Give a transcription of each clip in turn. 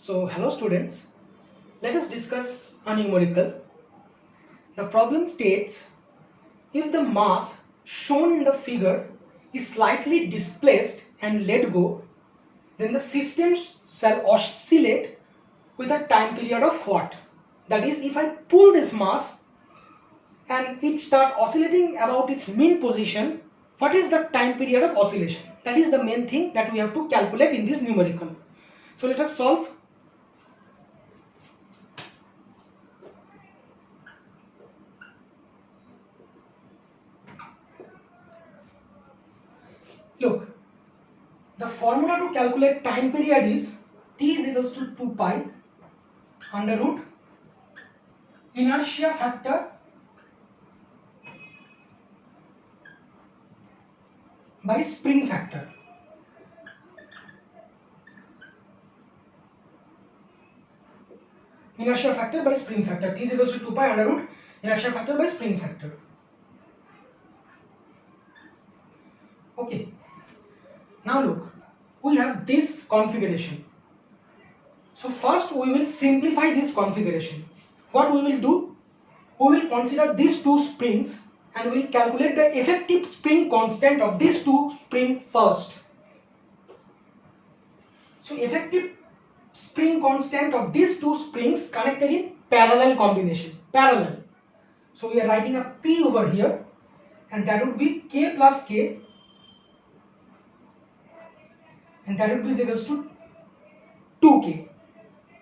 So, hello students, let us discuss a numerical. The problem states if the mass shown in the figure is slightly displaced and let go, then the system shall oscillate with a time period of what? That is, if I pull this mass and it start oscillating about its mean position, what is the time period of oscillation? That is the main thing that we have to calculate in this numerical. So let us solve. Look, the formula to calculate time period is T is equals to 2 pi under root inertia factor by spring factor. Inertia factor by spring factor. T is equals to 2 pi under root inertia factor by spring factor. Okay. Now look, we have this configuration. So first we will simplify this configuration. What we will do? We will consider these two springs and we will calculate the effective spring constant of these two springs first. So effective spring constant of these two springs connected in parallel combination. Parallel. So we are writing a P over here and that would be K plus K and that would be equals to 2K.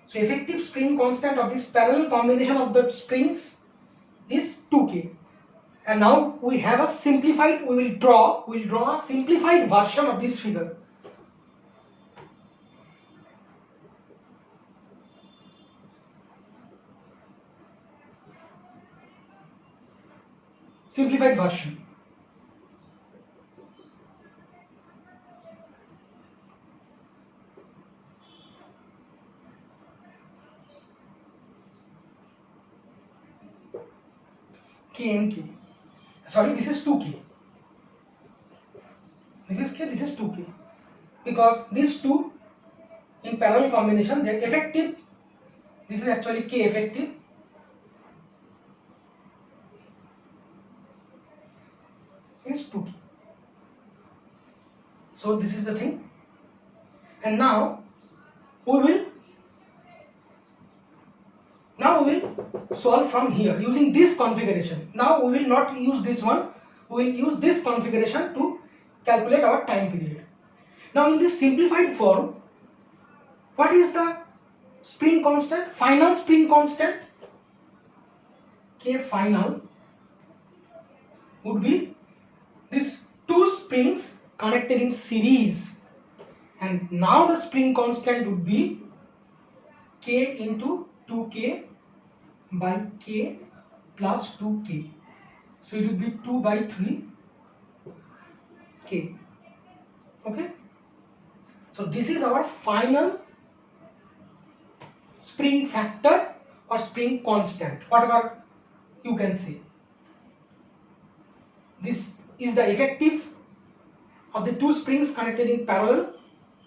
So effective spring constant of this parallel combination of the springs is 2K. And now we have a simplified, we will draw a simplified version of this figure. Simplified version. K and K. Sorry, this is 2K. This is K, this is 2K. Because these two in parallel combination, their effective, this is actually K effective. Is 2K. So this is the thing. And now we will solve from here using this configuration. Now we will not use this one, we will use this configuration to calculate our time period. Now in this simplified form, what is the spring constant? Final spring constant K final would be these two springs connected in series, and now the spring constant would be K into 2K by K plus 2K. So it would be 2 by 3 K. Okay. So this is our final spring factor or spring constant, whatever you can say. This is the effective of the two springs connected in parallel.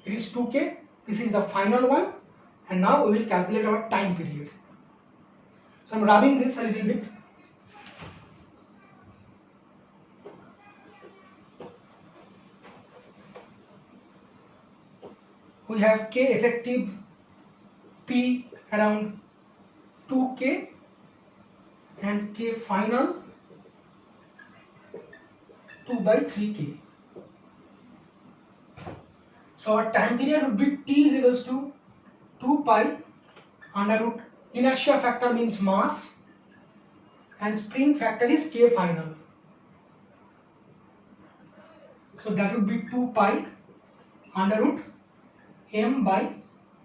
It is 2K. This is the final one. And now we will calculate our time period. So I am rubbing this a little bit. We have K effective P around 2K and K final 2 by 3K. So our time period would be T is equals to 2 pi under root inertia factor means mass and spring factor is K final. So that would be 2 pi under root m by,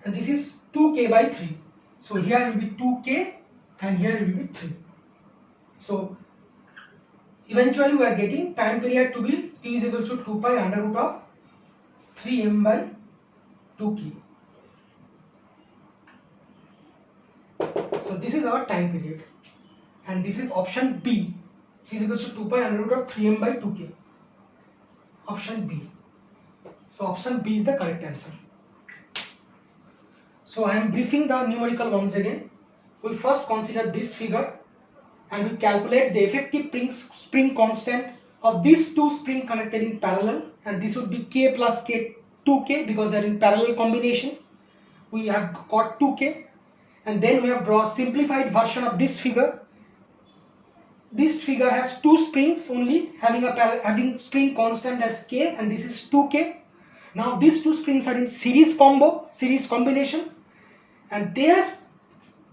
and this is 2K by 3. So here will be 2K and here will be 3. So eventually we are getting time period to be T is equals to 2 pi under root of 3m by 2K. So this is our time period and this is option B. T is equals to 2 pi under root of 3m by 2K. Option B. So option B is the correct answer. So I am briefing the numerical once again. We first consider this figure and we calculate the effective spring constant of these two springs connected in parallel, and this would be K plus K 2K because they are in parallel combination. We have got 2K, and then we have drawn a simplified version of this figure. This figure has two springs only having spring constant as K, and this is 2K. Now these two springs are in series combination, and their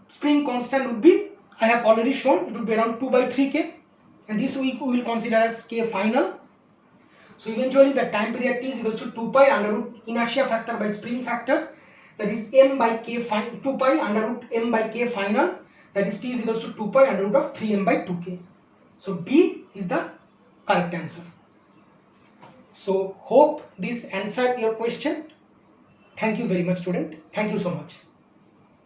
spring constant would be, I have already shown, it would be around 2 by 3K, and this we will consider as K final. So eventually the time period T is equals to 2 pi under root inertia factor by spring factor, that is m by K 2 pi under root m by K final, that is T is equals to 2 pi under root of 3m by 2K. So B is the correct answer. So hope this answered your question. Thank you very much, student. Thank you so much.